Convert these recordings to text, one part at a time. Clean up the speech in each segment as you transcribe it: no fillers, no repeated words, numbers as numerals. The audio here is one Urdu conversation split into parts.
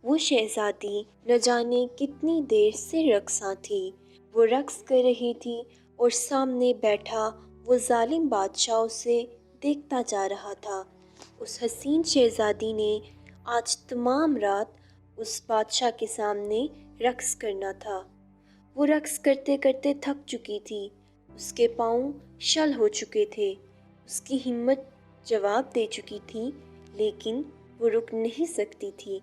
وہ شہزادی نہ جانے کتنی دیر سے رقصاں تھی۔ وہ رقص کر رہی تھی اور سامنے بیٹھا وہ ظالم بادشاہ اسے دیکھتا جا رہا تھا۔ اس حسین شہزادی نے آج تمام رات اس بادشاہ کے سامنے رقص کرنا تھا۔ وہ رقص کرتے کرتے تھک چکی تھی، اس کے پاؤں شل ہو چکے تھے، اس کی ہمت جواب دے چکی تھی، لیکن وہ رک نہیں سکتی تھی،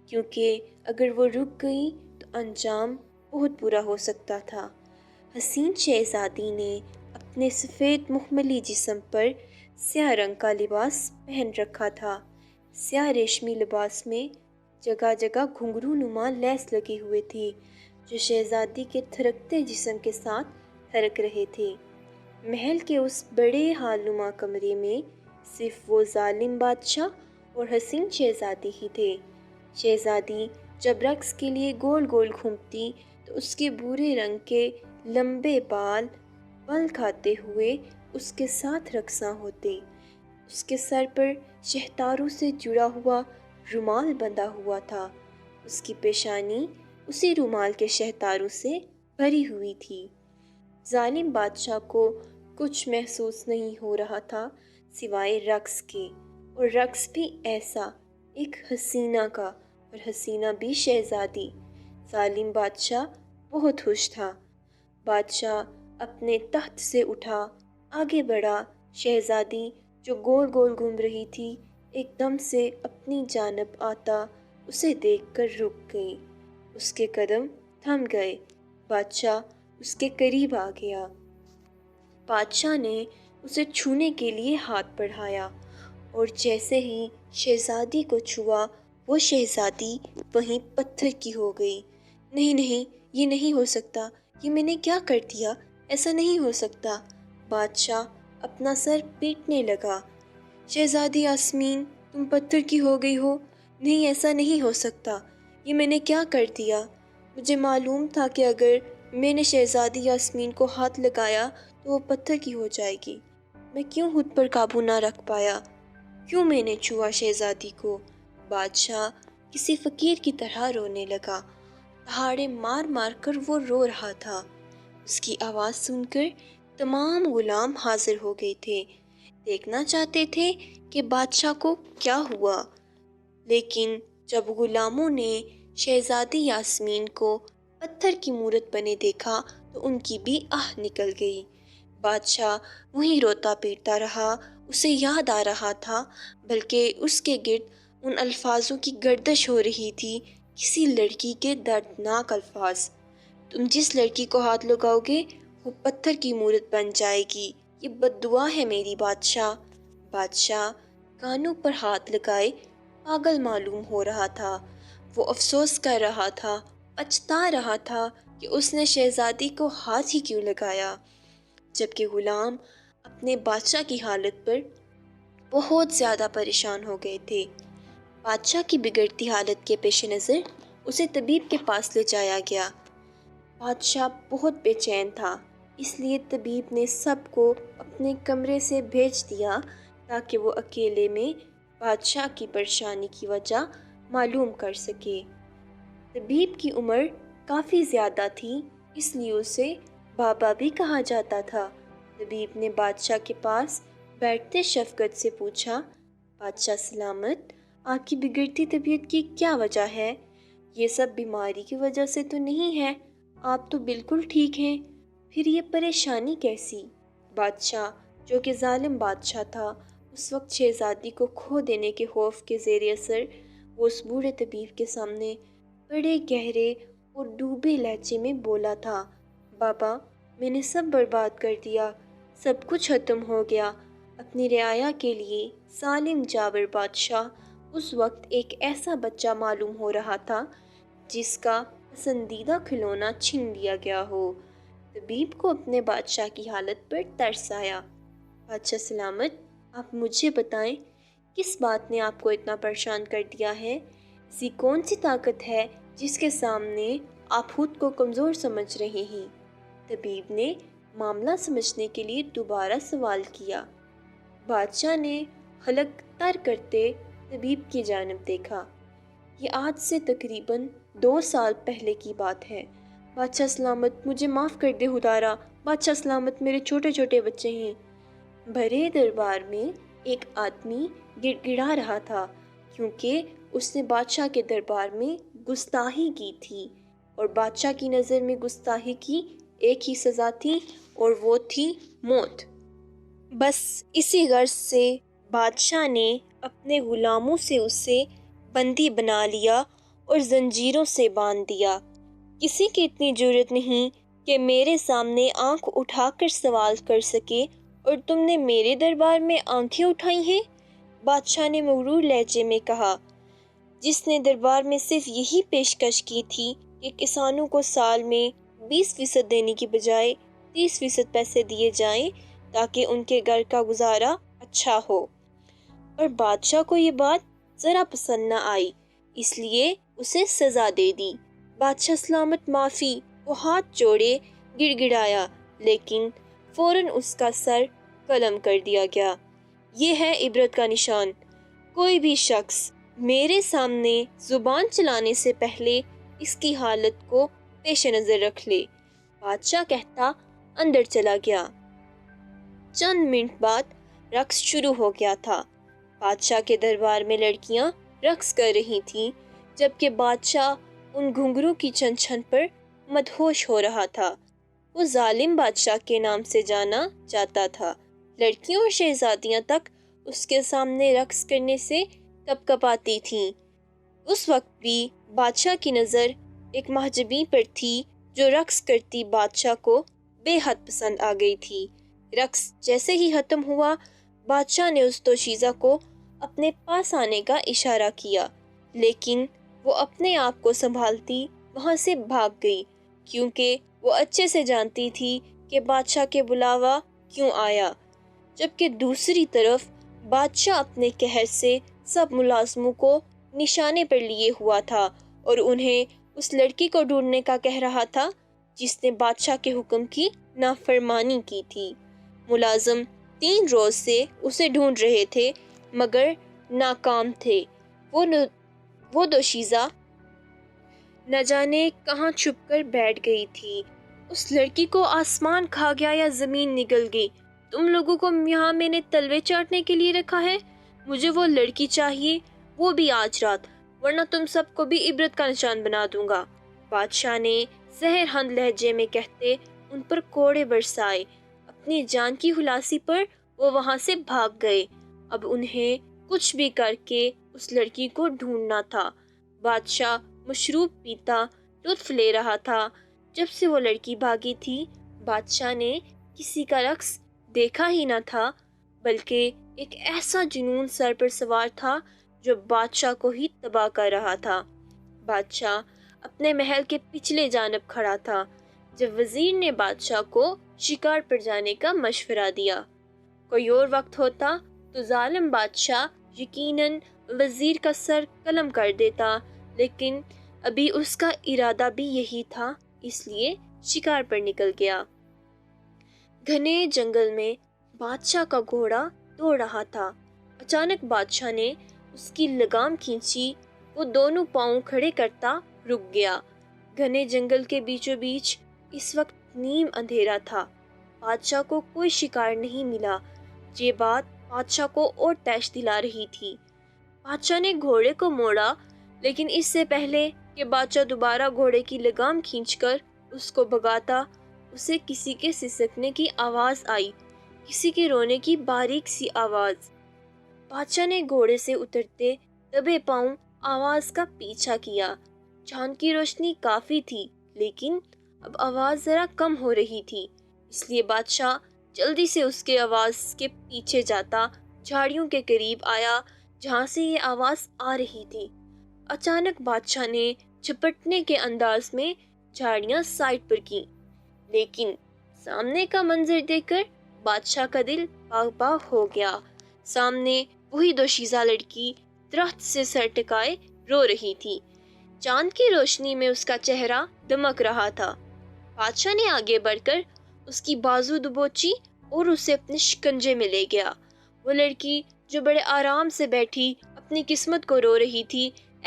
کیونکہ اگر وہ رک گئی تو انجام بہت برا ہو سکتا تھا۔ حسین شہزادی نے اپنے سفید مخملی جسم پر سیاہ رنگ کا لباس پہن رکھا تھا۔ سیاہ ریشمی لباس میں جگہ جگہ گھنگرو نما لیس لگی ہوئی تھی، جو شہزادی کے تھرکتے جسم کے ساتھ تھرک رہے تھے۔ محل کے اس بڑے ہال نما کمرے میں صرف وہ ظالم بادشاہ اور حسین شہزادی ہی تھے۔ شہزادی جب رقص کے لیے گول گول گھومتی تو اس کے بھورے رنگ کے لمبے بال بل کھاتے ہوئے اس کے ساتھ رقصاں ہوتے۔ اس کے سر پر شہتاروں سے جڑا ہوا رومال بندھا ہوا تھا، اس کی پیشانی اسی رومال کے شہتاروں سے بھری ہوئی تھی۔ ظالم بادشاہ کو کچھ محسوس نہیں ہو رہا تھا سوائے رقص کے، اور رقص بھی ایسا، ایک حسینہ کا، اور حسینہ بھی شہزادی۔ ظالم بادشاہ بہت خوش تھا۔ بادشاہ اپنے تخت سے اٹھا، آگے بڑھا۔ شہزادی جو گول گول گھوم رہی تھی ایک دم سے اپنی جانب آتا اسے دیکھ کر رک گئی، اس کے قدم تھم گئے۔ بادشاہ اس کے قریب آ گیا۔ بادشاہ نے اسے چھونے کے لیے ہاتھ بڑھایا، اور جیسے ہی شہزادی کو چھوا وہ شہزادی وہیں پتھر کی ہو گئی۔ نہیں نہیں، یہ نہیں ہو سکتا، یہ میں نے کیا کر دیا، ایسا نہیں ہو سکتا۔ بادشاہ اپنا سر پیٹنے لگا۔ شہزادی یاسمین، تم پتھر کی ہو گئی ہو؟ نہیں، ایسا نہیں ہو سکتا، یہ میں نے کیا کر دیا؟ مجھے معلوم تھا کہ اگر میں نے شہزادی یاسمین کو ہاتھ لگایا تو وہ پتھر کی ہو جائے گی۔ میں کیوں خود پر قابو نہ رکھ پایا؟ کیوں میں نے چھوا شہزادی کو؟ بادشاہ کسی فقیر کی طرح رونے لگا۔ دہاڑے مار مار کر وہ رو رہا تھا۔ اس کی آواز سن کر تمام غلام حاضر ہو گئے تھے، دیکھنا چاہتے تھے کہ بادشاہ کو کیا ہوا۔ لیکن جب غلاموں نے شہزادی یاسمین کو پتھر کی مورت بنے دیکھا تو ان کی بھی آہ نکل گئی۔ بادشاہ وہیں روتا پیٹتا رہا، اسے یاد آ رہا تھا، بلکہ اس کے گرد ان الفاظوں کی گردش ہو رہی تھی، کسی لڑکی کے دردناک الفاظ: تم جس لڑکی کو ہاتھ لگاؤ گے وہ پتھر کی مورت بن جائے گی، یہ بد دعا ہے میری بادشاہ۔ بادشاہ کانوں پر ہاتھ لگائے پاگل معلوم ہو رہا تھا۔ وہ افسوس کر رہا تھا، پچھتا رہا تھا کہ اس نے شہزادی کو ہاتھ ہی کیوں لگایا، جبکہ غلام اپنے بادشاہ کی حالت پر بہت زیادہ پریشان ہو گئے تھے۔ بادشاہ کی بگڑتی حالت کے پیش نظر اسے طبیب کے پاس لے جایا گیا۔ بادشاہ بہت بے چین تھا، اس لیے طبیب نے سب کو اپنے کمرے سے بھیج دیا تاکہ وہ اکیلے میں بادشاہ کی پریشانی کی وجہ معلوم کر سکے۔ طبیب کی عمر کافی زیادہ تھی، اس لیے اسے بابا بھی کہا جاتا تھا۔ طبیب نے بادشاہ کے پاس بیٹھتے شفقت سے پوچھا، بادشاہ سلامت، آپ کی بگڑتی طبیعت کی کیا وجہ ہے؟ یہ سب بیماری کی وجہ سے تو نہیں ہے، آپ تو بالکل ٹھیک ہیں، پھر یہ پریشانی کیسی؟ بادشاہ، جو کہ ظالم بادشاہ تھا، اس وقت شہزادی کو کھو دینے کے خوف کے زیر اثر وہ اس بوڑھے طبیب کے سامنے بڑے گہرے اور ڈوبے لہجے میں بولا تھا، بابا، میں نے سب برباد کر دیا، سب کچھ ختم ہو گیا۔ اپنی رعایا کے لیے ظالم جابر بادشاہ اس وقت ایک ایسا بچہ معلوم ہو رہا تھا جس کا پسندیدہ کھلونا چھین لیا گیا ہو۔ طبیب کو اپنے بادشاہ کی حالت پر ترس آیا۔ بادشاہ سلامت، آپ مجھے بتائیں، کس بات نے آپ کو اتنا پریشان کر دیا ہے؟ ایسی کون سی طاقت ہے جس کے سامنے آپ خود کو کمزور سمجھ رہے ہیں؟ طبیب نے معاملہ سمجھنے کے لیے دوبارہ سوال کیا۔ بادشاہ نے حلق تر کرتے طبیب کی جانب دیکھا۔ یہ آج سے تقریباً 2 سال پہلے کی بات ہے۔ بادشاہ سلامت، مجھے معاف کر دے خدارا، بادشاہ سلامت، میرے چھوٹے چھوٹے بچے ہیں۔ بھرے دربار میں ایک آدمی گڑ گڑا رہا تھا کیونکہ اس نے بادشاہ کے دربار میں گستاخی کی تھی، اور بادشاہ کی نظر میں گستاخی کی ایک ہی سزا تھی، اور وہ تھی موت۔ بس اسی غرض سے بادشاہ نے اپنے غلاموں سے اسے بندی بنا لیا اور زنجیروں سے باندھ دیا۔ کسی کی اتنی جرأت نہیں کہ میرے سامنے آنکھ اٹھا کر سوال کر سکے، اور تم نے میرے دربار میں آنکھیں اٹھائی ہیں؟ بادشاہ نے مغرور لہجے میں کہا، جس نے دربار میں صرف یہی پیشکش کی تھی کہ کسانوں کو سال میں 20% دینے کی بجائے 30% پیسے دیے جائیں تاکہ ان کے گھر کا گزارا اچھا ہو۔ اور بادشاہ کو یہ بات ذرا پسند نہ آئی، اس لیے اسے سزا دے دی۔ بادشاہ سلامت معافی، وہ ہاتھ جوڑے گڑ گڑایا، لیکن فوراً اس کا سر قلم کر دیا گیا۔ یہ ہے عبرت کا نشان۔ کوئی بھی شخص میرے سامنے زبان چلانے سے پہلے اس کی حالت کو پیش نظر رکھ لے۔ بادشاہ کہتا اندر چلا گیا۔ چند منٹ بعد رقص شروع ہو گیا تھا۔ بادشاہ کے دربار میں لڑکیاں رقص کر رہی تھیں، جبکہ بادشاہ ان گھنگروں کی چھن چھن پر مدہوش ہو رہا تھا۔ وہ ظالم بادشاہ کے نام سے جانا جاتا تھا۔ لڑکیوں اور شہزادیاں تک اس کے سامنے رقص کرنے سے کپ کپاتی تھیں۔ اس وقت بھی بادشاہ کی نظر ایک محجبین پر تھی جو رقص کرتی بادشاہ کو بے حد پسند آ گئی تھی۔ رقص جیسے ہی ختم ہوا، بادشاہ نے اس دوشیزہ کو اپنے پاس آنے کا اشارہ کیا، لیکن وہ اپنے آپ کو سنبھالتی وہاں سے بھاگ گئی، کیونکہ وہ اچھے سے جانتی تھی کہ بادشاہ کے بلاوا کیوں آیا۔ جبکہ دوسری طرف بادشاہ اپنے قہر سے سب ملازموں کو نشانے پر لیے ہوا تھا اور انہیں اس لڑکی کو ڈھونڈنے کا کہہ رہا تھا جس نے بادشاہ کے حکم کی نافرمانی کی تھی۔ ملازم 3 روز سے اسے ڈھونڈ رہے تھے مگر ناکام تھے۔ وہ دوشیزہ نہ جانے کہاں چھپ کر بیٹھ گئی تھی۔ اس لڑکی کو آسمان کھا گیا یا زمین نگل گئی؟ تم لوگوں کو یہاں میں نے تلوے چاٹنے کے لیے رکھا ہے؟ مجھے وہ لڑکی چاہیے، وہ بھی آج رات، ورنہ تم سب کو بھی عبرت کا نشان بنا دوں گا۔ بادشاہ نے زہر ہند لہجے میں کہتے ان پر کوڑے برسائے۔ اپنی جان کی خلاصی پر وہ وہاں سے بھاگ گئے۔ اب انہیں کچھ بھی کر کے اس لڑکی کو ڈھونڈنا تھا۔ بادشاہ مشروب پیتا لطف لے رہا تھا۔ جب سے وہ لڑکی بھاگی تھی، بادشاہ نے کسی کا رقص دیکھا ہی نہ تھا، بلکہ ایک ایسا جنون سر پر سوار تھا جو بادشاہ کو ہی تباہ کر رہا تھا۔ بادشاہ اپنے محل کے پچھلے جانب کھڑا تھا جب وزیر نے بادشاہ کو شکار پر جانے کا مشورہ دیا۔ کوئی اور وقت ہوتا تو ظالم بادشاہ یقیناً وزیر کا سر قلم کر دیتا، لیکن ابھی اس کا ارادہ بھی یہی تھا، اس لیے شکار پر نکل گیا۔ گھنے جنگل میں بادشاہ کا گھوڑا دوڑ رہا تھا۔ اچانک بادشاہ نے اس کی لگام کھینچی، وہ دونوں پاؤں کھڑے کرتا رک گیا۔ گھنے جنگل کے بیچوں بیچ اس وقت نیم اندھیرا تھا۔ بادشاہ کو کوئی شکار نہیں ملا۔ یہ بات بادشاہ کو اور تیش دلا رہی تھی۔ بادشاہ نے گھوڑے کو موڑا، لیکن اس سے پہلے کہ بادشاہ دوبارہ گھوڑے کی لگام کھینچ کر اس کو بھگاتا، اسے کسی کے سسکنے کی آواز آئی، کسی کے رونے کی باریک سی آواز۔ بادشاہ نے گھوڑے سے اترتے دبے پاؤں آواز کا پیچھا کیا۔ چاند کی روشنی کافی تھی، لیکن اب آواز ذرا کم ہو رہی تھی، اس لیے بادشاہ جلدی سے اس کے آواز کے پیچھے جاتا جھاڑیوں کے قریب آیا جہاں سے یہ آواز آ رہی تھی۔ اچانک بادشاہ نے جھپٹنے کے انداز میں جھاڑیاں سائڈ پر کیں، لیکن سامنے کا منظر دیکھ کر بادشاہ کا دل باغ باغ ہو گیا۔ سامنے وہی دوشیزہ لڑکی درخت سے سر ٹکائے رو رہی تھی۔ چاند کی روشنی میں اس کا چہرہ دمک رہا تھا۔ بادشاہ نے آگے بڑھ کر اس کی بازو دبوچی اور اسے اپنے شکنجے میں لے گیا۔ وہ لڑکی جو بڑے آرام سے بیٹھی اپنی قسمت کو رو رہی تھی،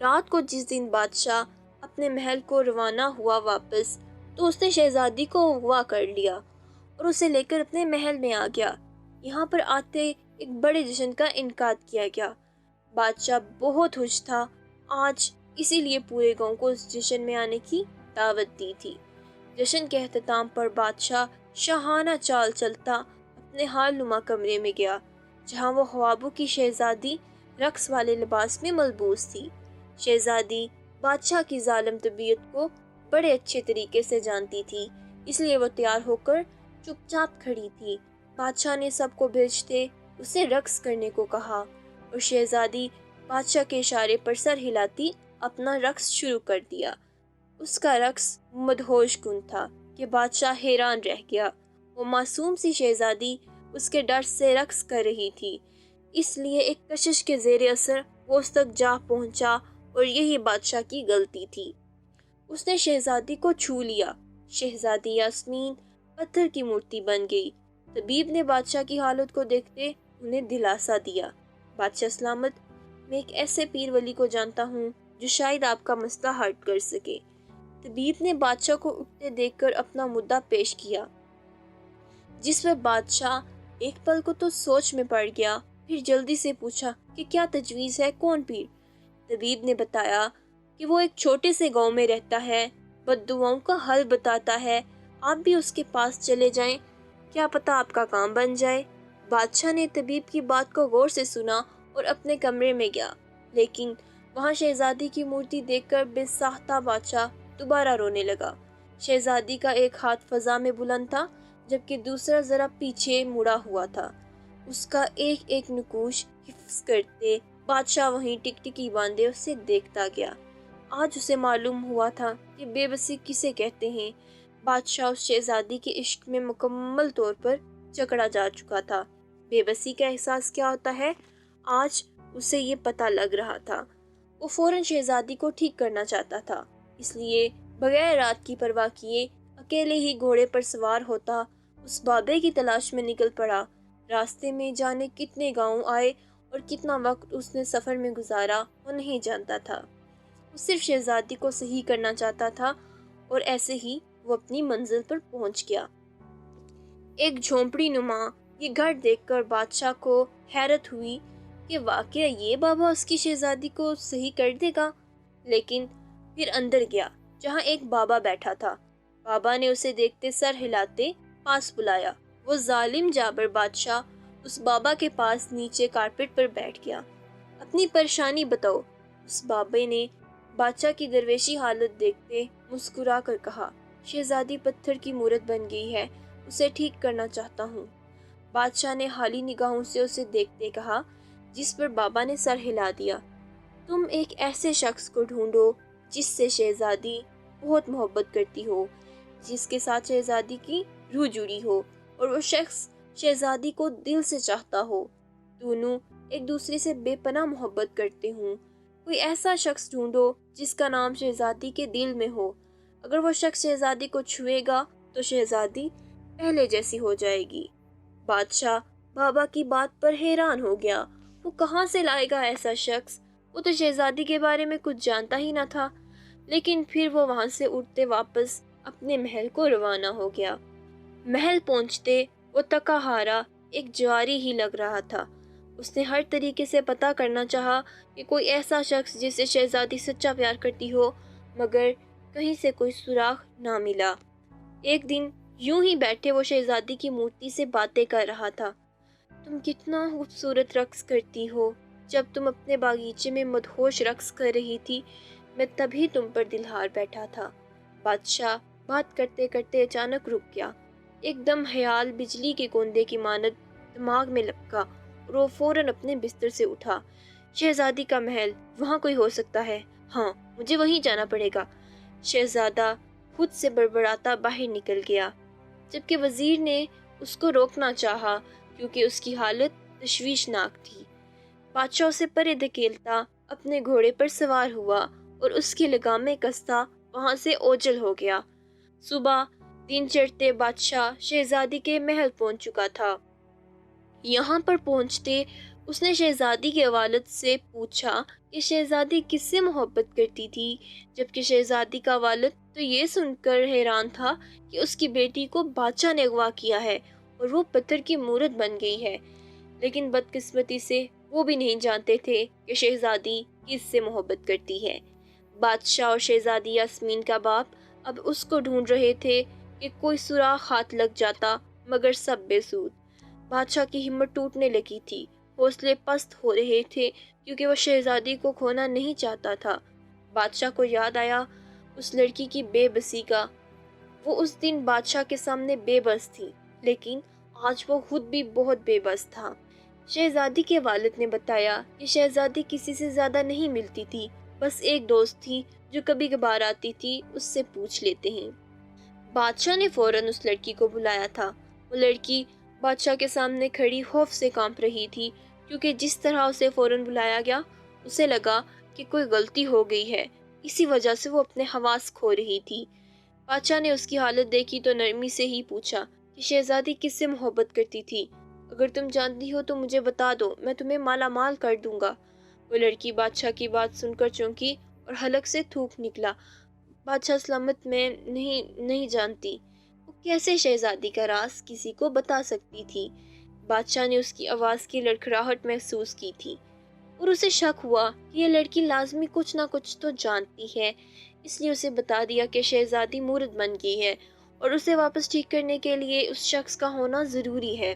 رات کو جس دن بادشاہ اپنے محل کو روانہ ہوا واپس، تو اس نے شہزادی کو اغوا کر لیا اور اسے لے کر اپنے محل میں آ گیا۔ یہاں پر آتے ایک بڑے جشن کا انعقاد کیا گیا۔ بادشاہ بہت خوش تھا، آج اسی لیے پورے گاؤں کو اس جشن میں آنے کی دعوت دی تھی۔ جشن کے اختتام پر بادشاہ شاہانہ چال چلتا اپنے حال نما کمرے میں گیا، جہاں وہ خوابوں کی شہزادی رقص والے لباس میں ملبوس تھی۔ شہزادی بادشاہ کی ظالم طبیعت کو بڑے اچھے طریقے سے جانتی تھی، اس لیے وہ تیار ہو کر چپ چاپ کھڑی تھی۔ بادشاہ نے سب کو بھیجتے اسے رقص کرنے کو کہا اور شہزادی بادشاہ کے اشارے پر سر ہلاتی اپنا رقص شروع کر دیا۔ اس کا رقص مدہوش کن تھا کہ بادشاہ حیران رہ گیا۔ وہ معصوم سی شہزادی اس کے ڈر سے رقص کر رہی تھی، اس لیے ایک کشش کے زیر اثر وہ اس تک جا پہنچا اور یہی بادشاہ کی غلطی تھی۔ اس نے شہزادی کو چھو لیا۔ شہزادی یاسمین پتھر کی مورتی بن گئی۔ طبیب نے بادشاہ کی حالت کو دیکھتے انہیں دلاسا دیا۔ بادشاہ سلامت، میں ایک ایسے پیر ولی کو جانتا ہوں جو شاید آپ کا مسئلہ حل کر سکے۔ طبیب نے بادشاہ کو اٹھتے دیکھ کر اپنا مدعا پیش کیا، جس پر بادشاہ ایک پل کو تو سوچ میں پڑ گیا، پھر جلدی سے پوچھا کہ کیا تجویز ہے، کون پیر؟ طبیب نے بتایا کہ وہ ایک چھوٹے سے گاؤں میں رہتا ہے، بد دعاؤں کا حل بتاتا ہے، آپ بھی اس کے پاس چلے جائیں، کیا پتہ آپ کا کام بن جائے۔ بادشاہ نے طبیب کی بات کو غور سے سنا اور اپنے کمرے میں گیا، لیکن وہاں شہزادی کی مورتی دیکھ کر بے ساختہ بادشاہ دوبارہ رونے لگا۔ شہزادی کا ایک ہاتھ فضا میں بلند تھا، جبکہ دوسرا ذرا پیچھے مڑا ہوا تھا۔ اس کا ایک ایک نقوش حفظ کرتے بادشاہ وہیں ٹکٹکی باندھے اسے دیکھتا گیا۔ آج اسے معلوم ہوا تھا کہ بے بسی کسے کہتے ہیں۔ بادشاہ اس شہزادی کے عشق میں مکمل طور پر جکڑا جا چکا تھا۔ بے بسی کا احساس کیا ہوتا ہے، آج اسے یہ پتہ لگ رہا تھا۔ وہ فوراً شہزادی کو ٹھیک کرنا چاہتا تھا، اس لیے بغیر رات کی پرواہ کیے اکیلے ہی گھوڑے پر سوار ہوتا اس بابے کی تلاش میں نکل پڑا۔ راستے میں جانے کتنے گاؤں آئے اور کتنا وقت اس نے سفر میں گزارا وہ نہیں جانتا تھا۔ وہ صرف شہزادی کو صحیح کرنا چاہتا تھا اور ایسے ہی وہ اپنی منزل پر پہنچ گیا۔ ایک جھونپڑی نما یہ گھر دیکھ کر بادشاہ کو حیرت ہوئی کہ واقعہ یہ بابا اس کی شہزادی کو صحیح کر دے گا، لیکن پھر اندر گیا جہاں ایک بابا بیٹھا تھا۔ بابا نے اسے دیکھتے سر ہلاتے پاس بلایا۔ وہ ظالم جابر بادشاہ اس بابا کے پاس نیچے کارپٹ پر بیٹھ گیا۔ اپنی پریشانی بتاؤ۔ اس بابے نے بادشاہ کی درویشی حالت دیکھتے مسکرا کر کہا، شہزادی پتھر کی مورت بن گئی ہے، اسے ٹھیک کرنا چاہتا ہوں۔ بادشاہ نے حالی نگاہوں سے اسے دیکھتے کہا، جس پر بابا نے سر ہلا دیا، تم ایک ایسے شخص کو ڈھونڈو جس سے شہزادی بہت محبت کرتی ہو، جس کے ساتھ شہزادی کی روح جڑی ہو اور وہ شخص شہزادی کو دل سے چاہتا ہو، دونوں ایک دوسرے سے بے پناہ محبت کرتے ہوں۔ کوئی ایسا شخص ڈھونڈو جس کا نام شہزادی کے دل میں ہو۔ اگر وہ شخص شہزادی کو چھوئے گا تو شہزادی پہلے جیسی ہو جائے گی۔ بادشاہ بابا کی بات پر حیران ہو گیا۔ وہ کہاں سے لائے گا ایسا شخص؟ وہ تو شہزادی کے بارے میں کچھ جانتا ہی نہ تھا۔ لیکن پھر وہ وہاں سے اٹھتے واپس اپنے محل کو روانہ ہو گیا۔ محل پہنچتے وہ تکا ہارا ایک جواری ہی لگ رہا تھا۔ اس نے ہر طریقے سے پتہ کرنا چاہا کہ کوئی ایسا شخص جسے شہزادی سچا پیار کرتی ہو، مگر کہیں سے کوئی سراغ نہ ملا۔ ایک دن یوں ہی بیٹھے وہ شہزادی کی مورتی سے باتیں کر رہا تھا۔ تم کتنا خوبصورت رقص کرتی ہو، جب تم اپنے باغیچے میں مدہوش رقص کر رہی تھی میں تبھی تم پر دلہار بیٹھا تھا۔ بادشاہ بات کرتے کرتے اچانک رک گیا۔ ایک دم خیال بجلی کے کوندے کی مانند دماغ میں لپکا اور وہ فوراً اپنے بستر سے اٹھا۔ شہزادی کا محل، وہاں کوئی ہو سکتا ہے، ہاں مجھے وہیں جانا پڑے گا۔ شہزادہ خود سے بڑبڑاتا باہر نکل گیا، جبکہ وزیر نے اس کو روکنا چاہا کیونکہ اس کی حالت تشویشناک تھی۔ بادشاہ اسے پرے دھکیلتا اپنے گھوڑے پر سوار ہوا اور اس کی لگامیں کستا وہاں سے اوجھل ہو گیا۔ صبح دن چڑھتے بادشاہ شہزادی کے محل پہنچ چکا تھا۔ یہاں پر پہنچتے اس نے شہزادی کے والد سے پوچھا کہ شہزادی کس سے محبت کرتی تھی، جبکہ شہزادی کا والد تو یہ سن کر حیران تھا کہ اس کی بیٹی کو بادشاہ نے اغوا کیا ہے اور وہ پتھر کی مورت بن گئی ہے، لیکن بدقسمتی سے وہ بھی نہیں جانتے تھے کہ شہزادی کس سے محبت کرتی ہے۔ بادشاہ اور شہزادی یاسمین کا باپ اب اس کو ڈھونڈ رہے تھے کہ کوئی سوراخ ہاتھ لگ جاتا، مگر سب بے سود۔ بادشاہ کی ہمت ٹوٹنے لگی تھی، حوصلے پست ہو رہے تھے کیونکہ وہ شہزادی کو کھونا نہیں چاہتا تھا۔ بادشاہ کو یاد آیا اس لڑکی کی بے بسی کا۔ وہ اس دن بادشاہ کے سامنے بے بس تھی، لیکن آج وہ خود بھی بہت بے بس تھا۔ شہزادی کے والد نے بتایا کہ شہزادی کسی سے زیادہ نہیں ملتی تھی، بس ایک دوست تھی جو کبھی کبھار آتی تھی، اس سے پوچھ لیتے ہیں۔ بادشاہ نے فوراً اس لڑکی کو بلایا تھا۔ وہ لڑکی بادشاہ کے سامنے کھڑی خوف سے کانپ رہی تھی، کیونکہ جس طرح اسے فوراً بلایا گیا اسے لگا کہ کوئی غلطی ہو گئی ہے، اسی وجہ سے وہ اپنے حواس کھو رہی تھی۔ بادشاہ نے اس کی حالت دیکھی تو نرمی سے ہی پوچھا کہ شہزادی کس سے محبت کرتی تھی؟ اگر تم جانتی ہو تو مجھے بتا دو، میں تمہیں مالا مال کر دوں گا۔ وہ لڑکی بادشاہ کی بات سن کر چونکی اور حلق سے تھوک نکلا۔ بادشاہ سلامت، میں نہیں جانتی۔ وہ کیسے شہزادی کا راز کسی کو بتا سکتی تھی؟ بادشاہ نے اس کی آواز کی لڑکھڑاہٹ محسوس کی تھی اور اسے شک ہوا کہ یہ لڑکی لازمی کچھ نہ کچھ تو جانتی ہے، اس لیے اسے بتا دیا کہ شہزادی مورد بن گئی ہے اور اسے واپس ٹھیک کرنے کے لیے اس شخص کا ہونا ضروری ہے۔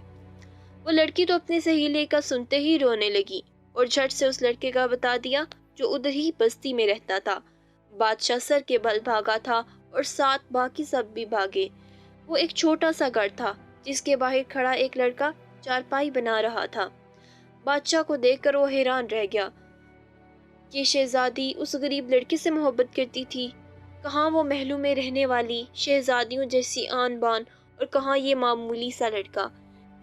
وہ لڑکی تو اپنے سہیلے کا سنتے ہی رونے لگی اور جھٹ سے اس لڑکے کا بتا دیا جو ادھر ہی بستی میں رہتا تھا۔ بادشاہ سر کے بل بھاگا تھا اور ساتھ باقی سب بھی بھاگے۔ وہ ایک چھوٹا سا گھر تھا جس کے باہر کھڑا ایک لڑکا چارپائی بنا رہا تھا۔ بادشاہ کو دیکھ کر وہ حیران رہ گیا کہ شہزادی اس غریب لڑکے سے محبت کرتی تھی۔ کہاں وہ محلوں میں رہنے والی شہزادیوں جیسی آن بان اور کہاں یہ معمولی سا لڑکا۔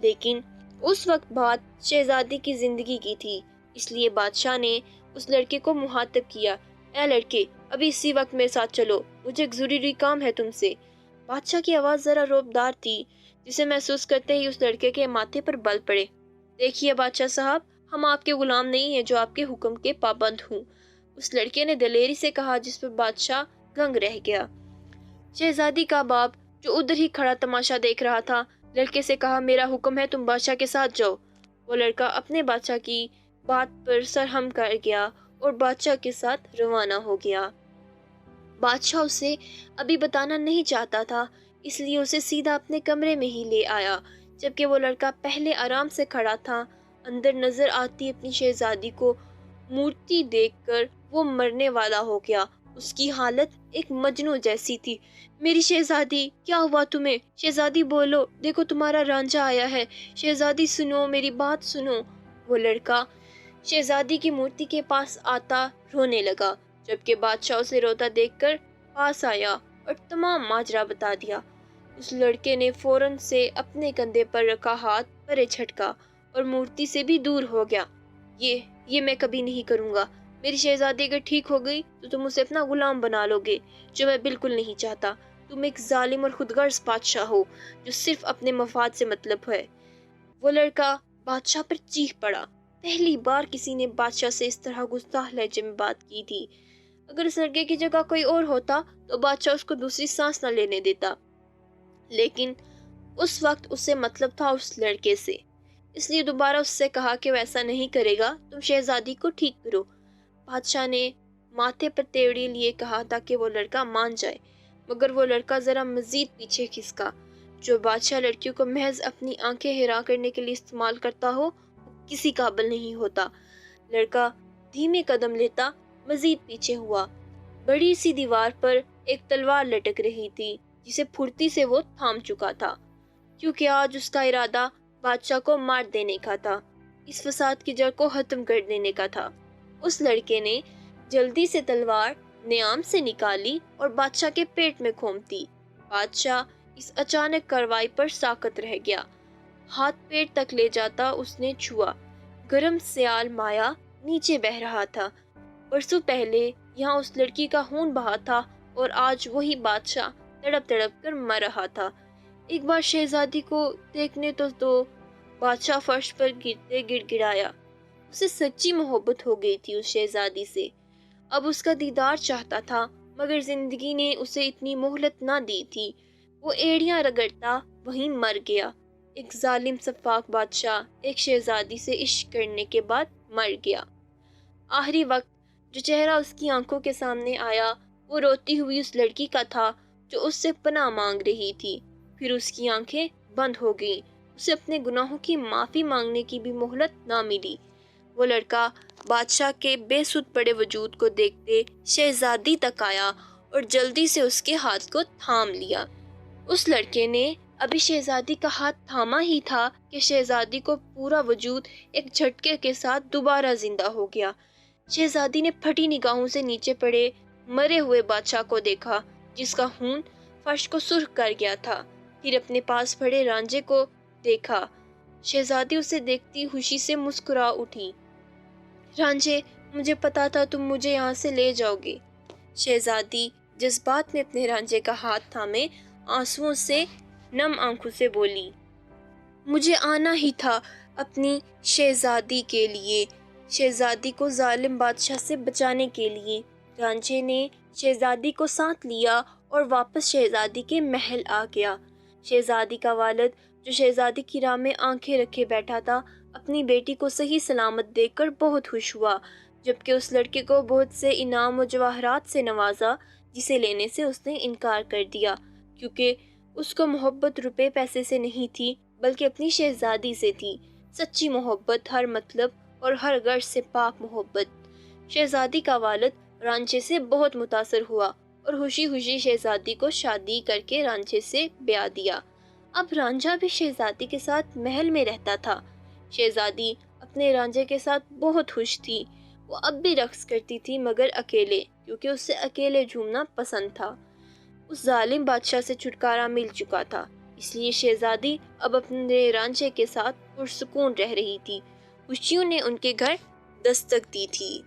لیکن اس وقت بات شہزادی کی زندگی کی تھی، اس لیے بادشاہ نے اس لڑکے کو مخاطب کیا، اے لڑکے، ابھی اسی وقت میرے ساتھ چلو، مجھے ایک ضروری کام ہے تم سے۔ بادشاہ کی آواز ذرا رعبدار تھی، جسے محسوس کرتے ہی اس لڑکے کے ماتھے پر بل پڑے۔ دیکھیے بادشاہ صاحب، ہم آپ کے غلام نہیں ہیں جو آپ کے حکم کے پابند ہوں، اس لڑکے نے دلیری سے کہا، جس پر بادشاہ دنگ رہ گیا۔ شہزادی کا باپ جو ادھر ہی کھڑا تماشا دیکھ رہا تھا، لڑکے سے کہا، میرا حکم ہے تم بادشاہ کے ساتھ جاؤ۔ وہ لڑکا اپنے بادشاہ کی بات پر سرہم کر گیا اور بادشاہ کے ساتھ روانہ ہو گیا۔ بادشاہ اسے ابھی بتانا نہیں چاہتا تھا، اس لیے اسے سیدھا اپنے کمرے میں ہی لے آیا، جبکہ وہ لڑکا پہلے آرام سے کھڑا تھا۔ اندر نظر آتی اپنی شہزادی کو مورتی دیکھ کر وہ مرنے والا ہو گیا۔ اس کی حالت ایک مجنوں جیسی تھی۔ میری شہزادی، کیا ہوا تمہیں؟ شہزادی بولو، دیکھو تمہارا رانجھا آیا ہے، شہزادی سنو، میری بات سنو۔ وہ لڑکا شہزادی کی مورتی کے پاس آتا رونے لگا، جبکہ بادشاہ اسے روتا دیکھ کر پاس آیا اور تمام ماجرا بتا دیا۔ اس لڑکے نے فوراً سے اپنے کندھے پر رکھا ہاتھ پرے جھٹکا اور مورتی سے بھی دور ہو گیا۔ یہ میں کبھی نہیں کروں گا۔ میری شہزادی اگر ٹھیک ہو گئی تو تم اسے اپنا غلام بنا لو گے، جو میں بالکل نہیں چاہتا۔ تم ایک ظالم اور خود غرض بادشاہ ہو جو صرف اپنے مفاد سے مطلب ہے۔ وہ لڑکا بادشاہ پر چیخ پڑا۔ پہلی بار کسی نے بادشاہ سے اس طرح گستاخ لہجے میں بات کی تھی۔ اگر اس لڑکے کی جگہ کوئی اور ہوتا تو بادشاہ اس کو دوسری سانس نہ لینے دیتا، لیکن اس وقت اسے مطلب تھا اس لڑکے سے، اس لیے دوبارہ اس سے کہا کہ وہ ایسا نہیں کرے گا، تم شہزادی کو ٹھیک کرو۔ بادشاہ نے ماتھے پر تیوری لیے کہا تاکہ وہ لڑکا مان جائے، مگر وہ لڑکا ذرا مزید پیچھے کھسکا۔ جو بادشاہ لڑکیوں کو محض اپنی آنکھیں ہرا کرنے کے لیے استعمال کرتا ہو، وہ کسی قابل نہیں ہوتا۔ لڑکا دھیمے قدم لیتا مزید پیچھے ہوا۔ بڑی سی دیوار پر ایک تلوار لٹک رہی تھی، جسے پھرتی سے وہ تھام چکا تھا، کیونکہ آج اس کا ارادہ بادشاہ کو مار دینے کا تھا، اس فساد کی جڑ کو ختم کر دینے کا تھا۔ اس لڑکے نے جلدی سے تلوار نیام سے نکالی اور بادشاہ کے پیٹ میں گھونپ دی۔ بادشاہ اس اچانک کارروائی پر ساکت رہ گیا۔ ہاتھ پیٹ تک لے جاتا اس نے چھوا۔ گرم سیال مایا نیچے بہہ رہا تھا۔ برسوں پہلے یہاں اس لڑکی کا خون بہا تھا اور آج وہی بادشاہ تڑپ تڑپ کر مر رہا تھا۔ ایک بار شہزادی کو دیکھنے تو دو۔ بادشاہ فرش پر گرتے گڑ گڑایا۔ اسے سچی محبت ہو گئی تھی اس شہزادی سے۔ اب اس کا دیدار چاہتا تھا، مگر زندگی نے اسے اتنی مہلت نہ دی تھی۔ وہ ایڑیاں رگڑتا وہیں مر گیا۔ ایک ظالم سفاک بادشاہ ایک شہزادی سے عشق کرنے کے بعد مر گیا۔ آخری وقت جو چہرہ اس کی آنکھوں کے سامنے آیا وہ روتی ہوئی اس لڑکی کا تھا جو اس سے پناہ مانگ رہی تھی۔ پھر اس کی آنکھیں بند ہو گئیں۔ اسے اپنے گناہوں کی معافی مانگنے کی بھی مہلت نہ ملی۔ وہ لڑکا بادشاہ کے بے سود پڑے وجود کو دیکھتے شہزادی تک آیا اور جلدی سے اس کے ہاتھ کو تھام لیا۔ اس لڑکے نے ابھی شہزادی کا ہاتھ تھاما ہی تھا کہ شہزادی کو پورا وجود ایک جھٹکے کے ساتھ دوبارہ زندہ ہو گیا۔ شہزادی نے پھٹی نگاہوں سے نیچے پڑے مرے ہوئے بادشاہ کو دیکھا جس کا خون فرش کو سرخ کر گیا تھا۔ پھر اپنے پاس پڑے رانجھے کو دیکھا۔ شہزادی اسے دیکھتی خوشی سے مسکرا اٹھی۔ رانجھے، مجھے پتا تھا تم مجھے یہاں سے لے جاؤ گے۔ شہزادی جذبات میں اپنے رانجھے کا ہاتھ تھامے آنسوؤں سے نم آنکھوں سے بولی، مجھے آنا ہی تھا اپنی شہزادی کے لیے، شہزادی کو ظالم بادشاہ سے بچانے کے لیے۔ رانجھے نے شہزادی کو ساتھ لیا اور واپس شہزادی کے محل آ گیا۔ شہزادی کا والد جو شہزادی کی راہ میں آنکھیں رکھے بیٹھا تھا اپنی بیٹی کو صحیح سلامت دیکھ کر بہت خوش ہوا، جبکہ اس لڑکے کو بہت سے انعام و جواہرات سے نوازا جسے لینے سے اس نے انکار کر دیا، کیونکہ اس کو محبت روپے پیسے سے نہیں تھی بلکہ اپنی شہزادی سے تھی۔ سچی محبت ہر مطلب اور ہر غرض سے پاک محبت۔ شہزادی کا والد رانجھے سے بہت متاثر ہوا اور خوشی خوشی شہزادی کو شادی کر کے رانجھے سے بیاہ دیا۔ اب رانجھا بھی شہزادی کے ساتھ محل میں رہتا تھا۔ شہزادی اپنے رانجھے کے ساتھ بہت خوش تھی۔ وہ اب بھی رقص کرتی تھی مگر اکیلے، کیونکہ اسے اکیلے جھومنا پسند تھا۔ اس ظالم بادشاہ سے چھٹکارا مل چکا تھا، اس لیے شہزادی اب اپنے رانجھے کے ساتھ پرسکون رہ رہی تھی۔ خوشیوں نے ان کے گھر دستک دی تھی۔